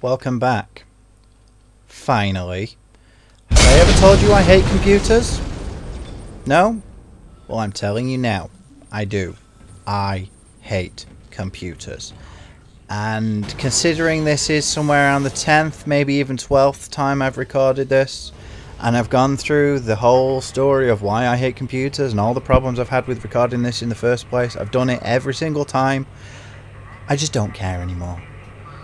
welcome back. Finally. Have I ever told you I hate computers? No? Well, I'm telling you now. I do. I hate computers. And considering this is somewhere around the 10th, maybe even 12th time I've recorded this, and I've gone through the whole story of why I hate computers and all the problems I've had with recording this in the first place, I've done it every single time. I just don't care anymore.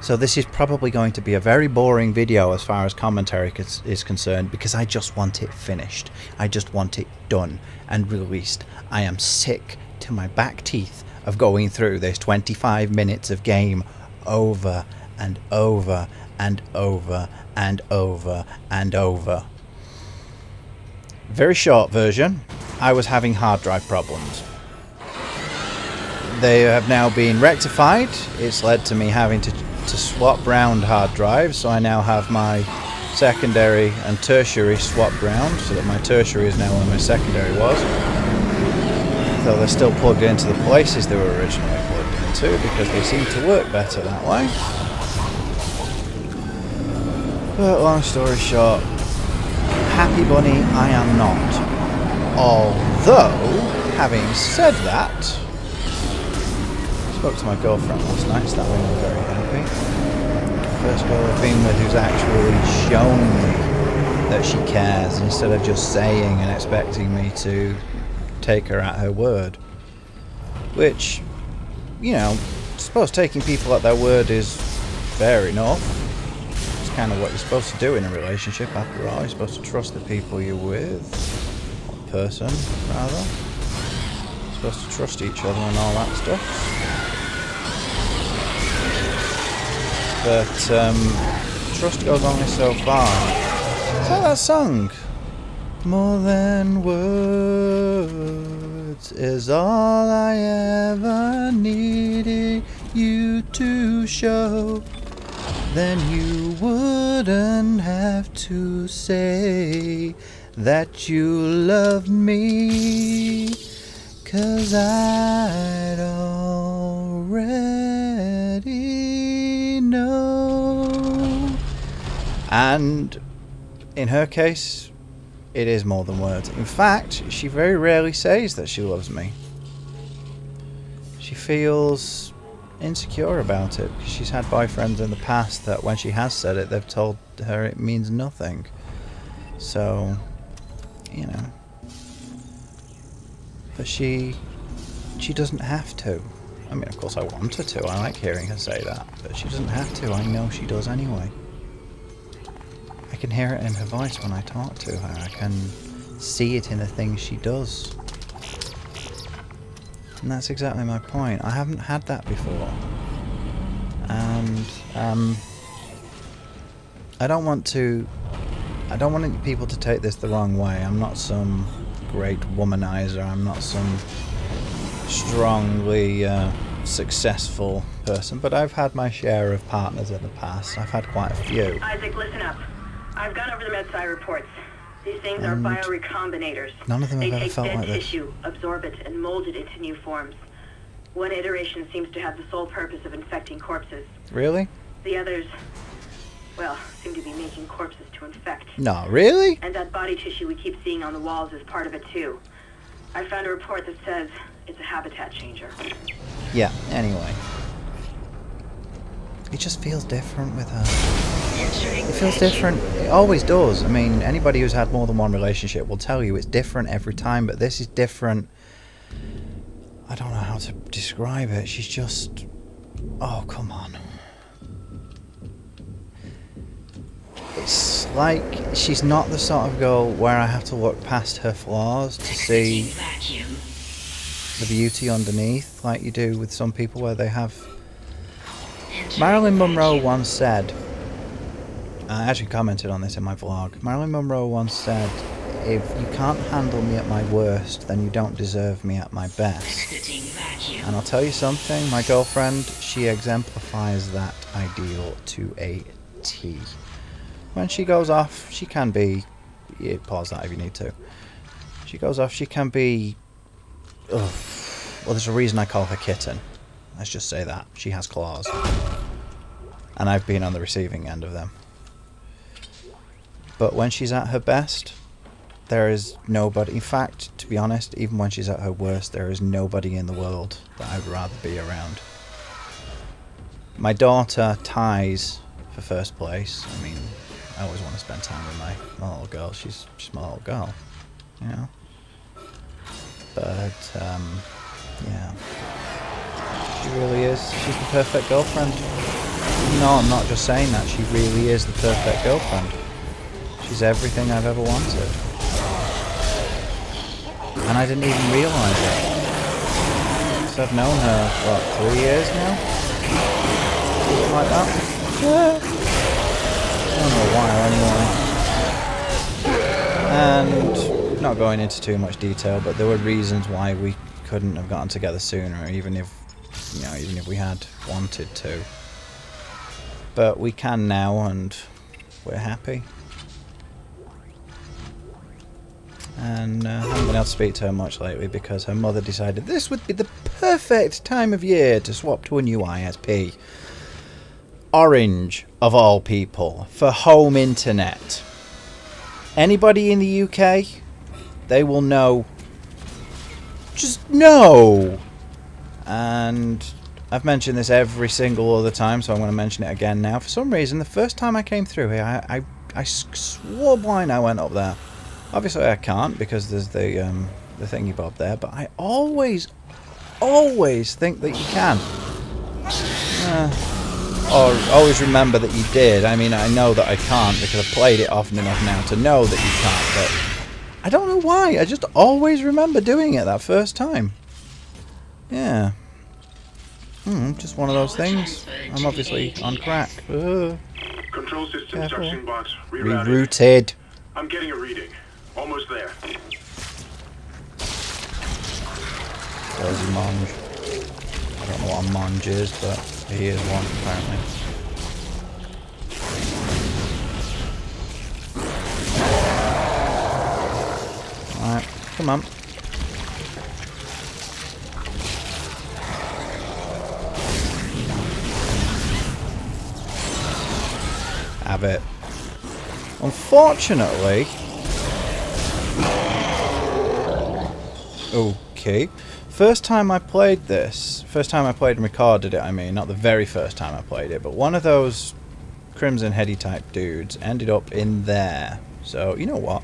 So this is probably going to be a very boring video as far as commentary is concerned, because I just want it finished. I just want it done and released. I am sick to my back teeth of going through this 25 minutes of game over and over and over and over and over. Very short version, I was having hard drive problems. They have now been rectified. It's led to me having to swap round hard drives, so I now have my secondary and tertiary swapped round, so that my tertiary is now where my secondary was. Though they're still plugged into the places they were originally plugged into, because they seem to work better that way. But long story short, happy bunny I am not. Although, having said that, I spoke to my girlfriend last night, so that made me very happy. First girl I've been with who's actually shown me that she cares, instead of just saying and expecting me to take her at her word. Which, you know, I suppose taking people at their word is fair enough. It's kind of what you're supposed to do in a relationship after all. You're supposed to trust the people you're with. Or person, rather. You're supposed to trust each other and all that stuff. But, trust goes only so far. Is that song? More than words is all I ever needed you to show. Then you wouldn't have to say that you loved me, 'cause I'd already know. And in her case, it is more than words. In fact, she very rarely says that she loves me. She feels insecure about it, because she's had boyfriends in the past that when she has said it, they've told her it means nothing. So, you know. But she doesn't have to. I mean, of course I want her to. I like hearing her say that. But she doesn't have to. I know she does anyway. I can hear it in her voice when I talk to her. I can see it in the things she does. And that's exactly my point. I haven't had that before. And I don't want people to take this the wrong way. I'm not some great womanizer. I'm not some strongly successful person. But I've had my share of partners in the past. I've had quite a few. Isaac, listen up. I've gone over the MedSci reports. These things are biorecombinators. None of them have ever felt like this. They take dead tissue, absorb it, and mold it into new forms. One iteration seems to have the sole purpose of infecting corpses. Really? The others, well, seem to be making corpses to infect. No, really? And that body tissue we keep seeing on the walls is part of it too. I found a report that says it's a habitat changer. Yeah, anyway. It just feels different with her. It feels different. It always does. I mean, anybody who's had more than one relationship will tell you it's different every time, but this is different. I don't know how to describe it. She's just... Oh, come on. It's like she's not the sort of girl where I have to look past her flaws to see the beauty underneath, like you do with some people where they have... Marilyn Monroe once said... I actually commented on this in my vlog. Marilyn Monroe once said, if you can't handle me at my worst, then you don't deserve me at my best. And I'll tell you something, my girlfriend, she exemplifies that ideal to a T. When she goes off, she can be... Yeah, pause that if you need to. She goes off, she can be... Ugh. Well, there's a reason I call her Kitten. Let's just say that. She has claws. And I've been on the receiving end of them. But when she's at her best, there is nobody. In fact, to be honest, even when she's at her worst, there is nobody in the world that I'd rather be around. My daughter ties for first place. I mean, I always want to spend time with my little girl. She's my little girl, you know. But yeah, she really is. She's the perfect girlfriend. No, I'm not just saying that. She really is the perfect girlfriend. She's everything I've ever wanted. And I didn't even realise it. Because I've known her, what, 3 years now? Something like that. I don't know a while anyway. And not going into too much detail, but there were reasons why we couldn't have gotten together sooner, even if, you know, even if we had wanted to. But we can now, and we're happy. And I haven't been able to speak to her much lately because her mother decided this would be the perfect time of year to swap to a new ISP. Orange, of all people, for home internet. Anybody in the UK, they will know. Just know. And I've mentioned this every single other time, so I'm going to mention it again now. For some reason, the first time I came through here, I swore blind I went up there. Obviously I can't because there's the thingy bob there, but I always think that you can. Or always remember that you did. I mean, I know that I can't because I've played it often enough now to know that you can't, but I don't know why. I just always remember doing it that first time. Yeah. Just one of those things. I'm obviously on crack. Control system instruction box rerouted. I'm getting a reading. Almost there. There's a monge. I don't know what a monge is, but he is one apparently. Alright, come on. Have it. Unfortunately... Okay. First time I played this, first time I played and recorded it, I mean, not the very first time I played it, but one of those Crimson Heady type dudes ended up in there. So, you know what?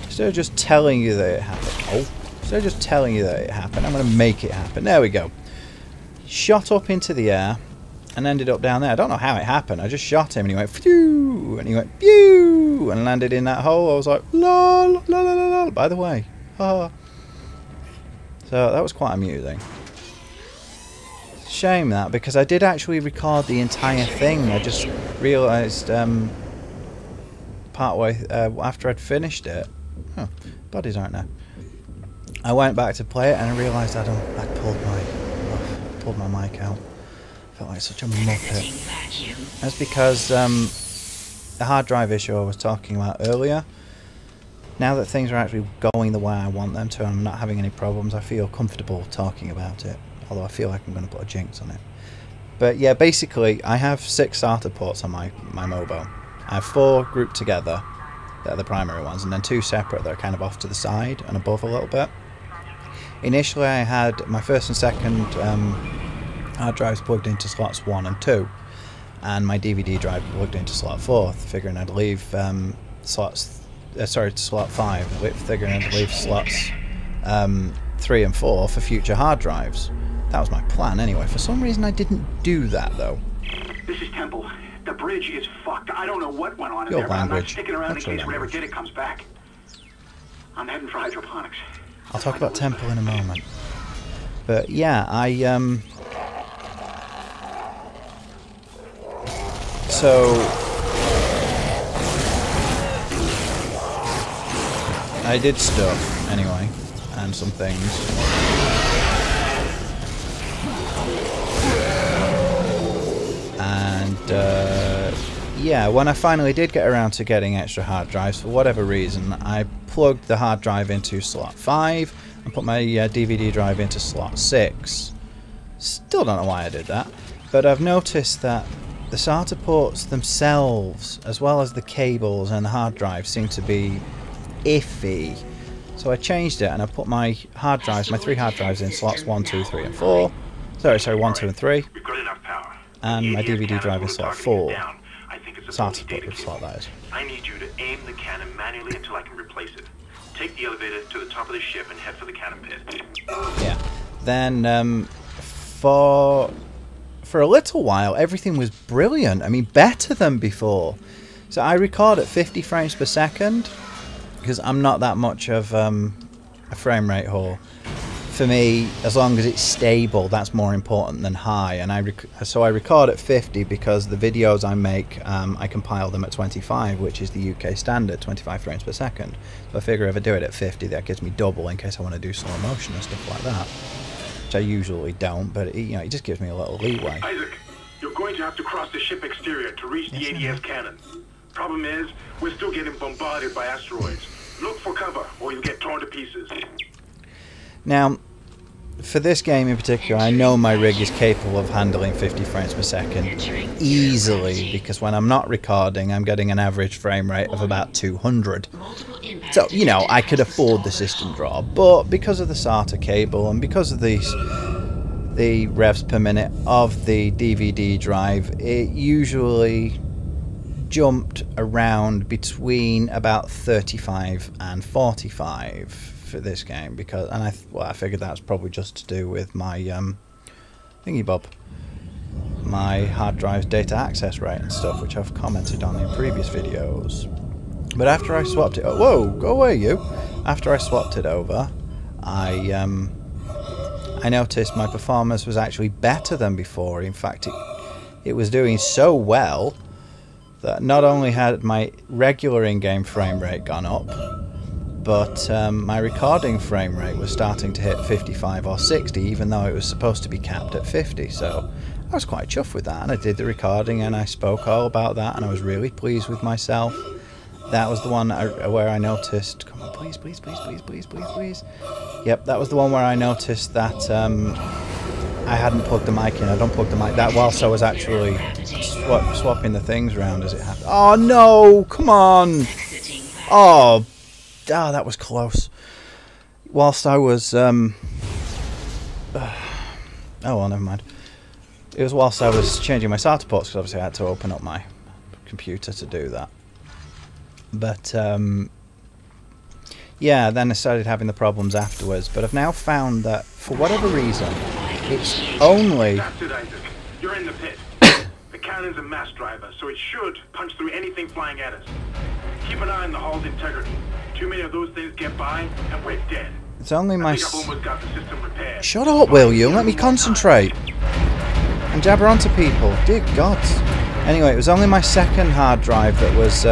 Instead of just telling you that it happened, instead of just telling you that it happened, I'm going to make it happen. There we go. Shot up into the air and ended up down there. I don't know how it happened. I just shot him and he went phew, and he went pew, and landed in that hole. I was like, lol, la la la la. By the way, haha. So that was quite amusing. Shame that, because I did actually record the entire thing. I just realised partway after I'd finished it. Oh, bodies aren't there. I went back to play it and I realised I'd pulled my mic out. Felt like such a muppet. That's because the hard drive issue I was talking about earlier. Now that things are actually going the way I want them to and I'm not having any problems, I feel comfortable talking about it. Although I feel like I'm going to put a jinx on it. But yeah, basically, I have 6 SATA ports on my mobile. I have 4 grouped together, they're the primary ones, and then 2 separate that are kind of off to the side and above a little bit. Initially, I had my first and second hard drives plugged into slots 1 and 2, and my DVD drive plugged into slot 4, figuring I'd leave slot 5, figuring I'd leave slots 3 and 4 for future hard drives. That was my plan anyway. For some reason I didn't do that though. This is Temple. The bridge is fucked. I don't know what went on in Your there, but I'm not language. sticking around What's in your case whatever language? did it comes back. I'm heading for hydroponics. I'll talk about Temple in a moment. But yeah, so I did stuff anyway, and some things. And yeah, when I finally did get around to getting extra hard drives, for whatever reason, I plugged the hard drive into slot 5 and put my DVD drive into slot 6. Still don't know why I did that, but I've noticed that the SATA ports themselves, as well as the cables and the hard drive, seem to be iffy. So I changed it and I put my hard drives, my 3 hard drives in slots 1, 2, 3 and 4. Sorry, 1, 2 and 3. We've got enough power. And my The DVD cannon drive in we're slot targeting 4. down. I think it's a SATA faulty data port slot, cable. that is. I need you to aim the cannon manually until I can replace it. Take the elevator to the top of the ship and head for the cannon pit. Yeah. Then for a little while, everything was brilliant. I mean, better than before. So I record at 50 frames per second because I'm not that much of a frame rate whore. For me, as long as it's stable, that's more important than high. And so I record at 50 because the videos I make, I compile them at 25, which is the UK standard, 25 frames per second. So I figure if I do it at 50, that gives me double in case I want to do slow motion and stuff like that. Which I usually don't, but it just gives me a little leeway. Isaac, you're going to have to cross the ship exterior to reach the ADS cannon. Problem is, we're still getting bombarded by asteroids. Look for cover, or you'll get torn to pieces. Now, for this game in particular, I know my rig is capable of handling 50 frames per second easily, because when I'm not recording, I'm getting an average frame rate of about 200. So, I could afford the system draw, but because of the SATA cable and because of the revs per minute of the DVD drive, it usually jumped around between about 35 and 45 for this game, because I figured that's probably just to do with my thingy bob, my hard drive's data access rate and stuff, which I've commented on in previous videos. But after I swapped it, whoa, go away you! After I swapped it over, I noticed my performance was actually better than before. In fact, it was doing so well that not only had my regular in-game frame rate gone up, but my recording frame rate was starting to hit 55 or 60, even though it was supposed to be capped at 50. So I was quite chuffed with that, and I did the recording and I spoke all about that, and I was really pleased with myself. That was the one where I noticed, come on, please, please, please, please, please, please, please. Yep, that was the one where I noticed that I hadn't plugged the mic in. I'd unplugged the mic that whilst I was actually swapping the things around as it happened. Oh no, come on! Oh, that was close. Whilst I was oh well, never mind. It was whilst I was changing my SATA ports, because obviously I had to open up my computer to do that. But yeah, then I started having the problems afterwards. But I've now found that for whatever reason, it's only... That's it, Isaac. You're in the pit. The cannon's a mass driver, so it should punch through anything flying at us. Keep an eye on the hull's integrity. Too many of those things get by, and we're dead. It's only my... I think I've almost got the system repaired. Shut up, will you? Let me concentrate. And jabber onto people. Dear God. Anyway, it was only my second hard drive that was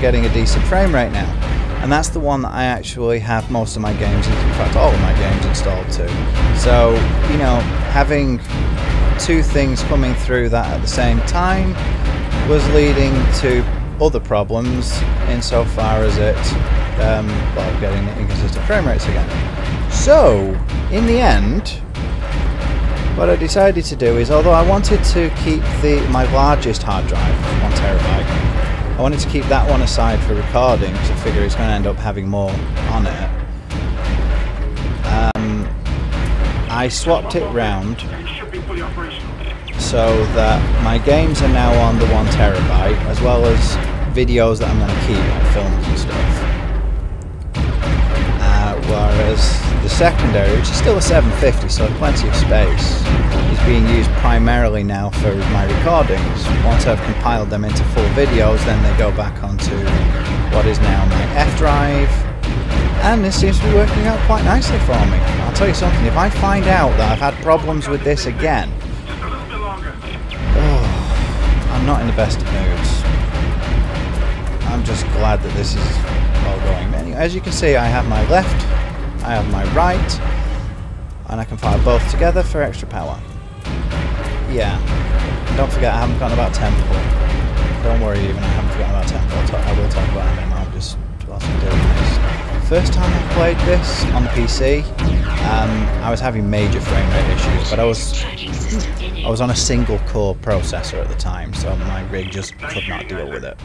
getting a decent frame rate now. And that's the one that I actually have most of my games, in fact all of my games installed to. So, having two things coming through that at the same time was leading to other problems insofar as it, getting inconsistent frame rates again. So, in the end, what I decided to do is, although I wanted to keep my largest hard drive, 1 terabyte, I wanted to keep that one aside for recording because I figure it's going to end up having more on it. I swapped it round so that my games are now on the 1 terabyte, as well as videos that I'm going to keep, like films and stuff. Whereas the secondary, which is still a 750, so plenty of space, is being used primarily now for my recordings. Once I've compiled them into full videos, then they go back onto what is now my F drive, and this seems to be working out quite nicely for me. I'll tell you something, if I find out that I've had problems with this again, I'm not in the best of moods. I'm just glad that this is all going. Anyway, as you can see, I have my left, I have my right, and I can fire both together for extra power. Yeah, don't forget I haven't forgotten about Temple. Don't worry, even I haven't forgotten about Temple. I will talk about MMO just whilst I'm doing this. First time I played this on PC, I was having major frame rate issues, but I was on a single core processor at the time, so my rig just could not deal with it.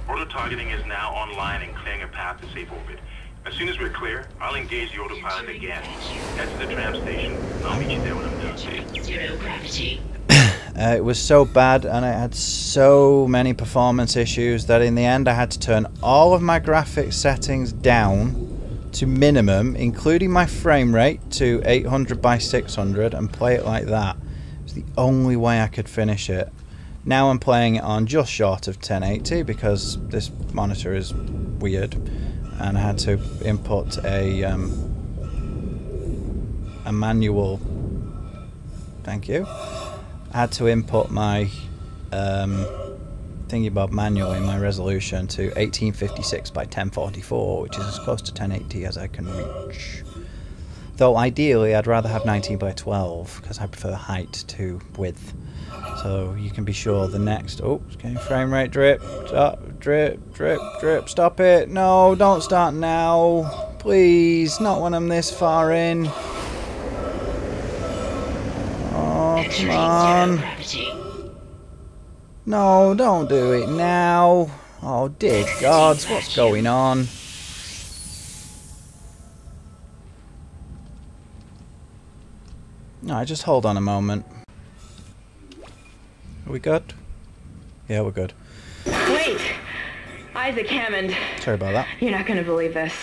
Auto-targeting is now online and clearing a path to safe orbit. As soon as we're clear, I'll engage the autopilot again. Head to the tram station. I'll meet you there when I'm done. Zero gravity. It was so bad, and I had so many performance issues that in the end I had to turn all of my graphics settings down to minimum, including my frame rate to 800 by 600, and play it like that. It was the only way I could finish it. Now I'm playing it on just short of 1080 because this monitor is weird, and I had to input a manual. Thank you. I had to input my thingybob manually, my resolution to 1856 by 1044, which is as close to 1080 as I can reach. Though ideally I'd rather have 19 by 12 because I prefer height to width. So you can be sure the next... Oh, it's getting frame rate drip. Stop, drip, drip, drip. Stop it. No, don't start now. Please, not when I'm this far in. Oh, come on. No, don't do it now. Oh, dear gods, what's going on? No, just hold on a moment. Are we good? Yeah, we're good. Wait! Isaac Hammond. Sorry about that. You're not gonna believe this.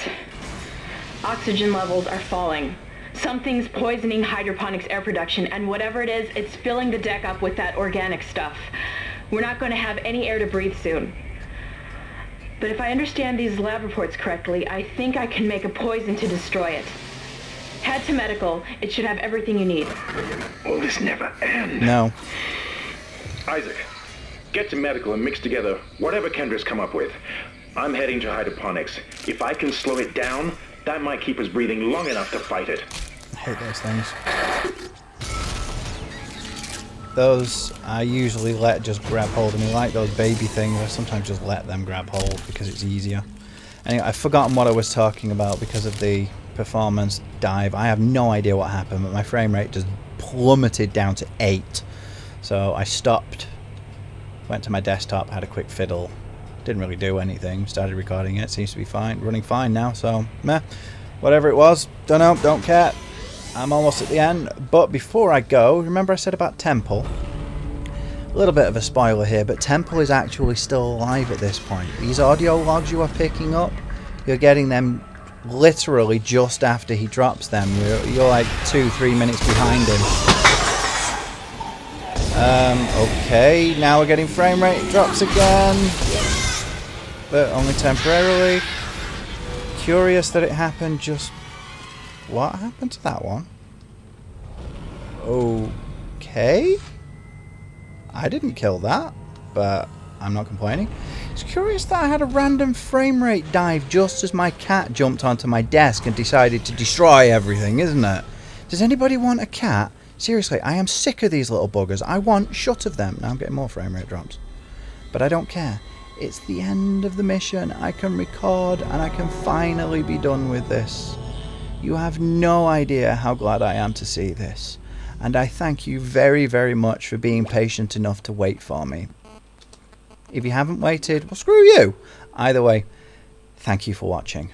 Oxygen levels are falling. Something's poisoning hydroponics air production, and whatever it is, it's filling the deck up with that organic stuff. We're not going to have any air to breathe soon. But if I understand these lab reports correctly, I think I can make a poison to destroy it. Head to medical. It should have everything you need. Will this never end? No. Isaac, get to medical and mix together whatever Kendra's come up with. I'm heading to hydroponics. If I can slow it down, that might keep us breathing long enough to fight it. I hate those things. Those I usually let just grab hold of me, like those baby things. I sometimes just let them grab hold because it's easier. Anyway, I've forgotten what I was talking about because of the performance dive. I have no idea what happened, but my frame rate just plummeted down to 8. So I stopped, went to my desktop, had a quick fiddle. Didn't really do anything. Started recording it. Seems to be fine. Running fine now. So, meh. Whatever it was. Don't know. Don't care. I'm almost at the end. But before I go, remember I said about Temple? A little bit of a spoiler here, but Temple is actually still alive at this point. These audio logs you are picking up, you're getting them literally just after he drops them. You're like 2-3 minutes behind him. Okay, now we're getting frame rate drops again. But only temporarily. Curious that it happened just... What happened to that one? Okay. I didn't kill that, but I'm not complaining. It's curious that I had a random frame rate dive just as my cat jumped onto my desk and decided to destroy everything, isn't it? Does anybody want a cat? Seriously, I am sick of these little buggers. I want shut of them. Now I'm getting more frame rate drops. But I don't care. It's the end of the mission. I can record and I can finally be done with this. You have no idea how glad I am to see this. And I thank you very, very much for being patient enough to wait for me. If you haven't waited, well, screw you. Either way, thank you for watching.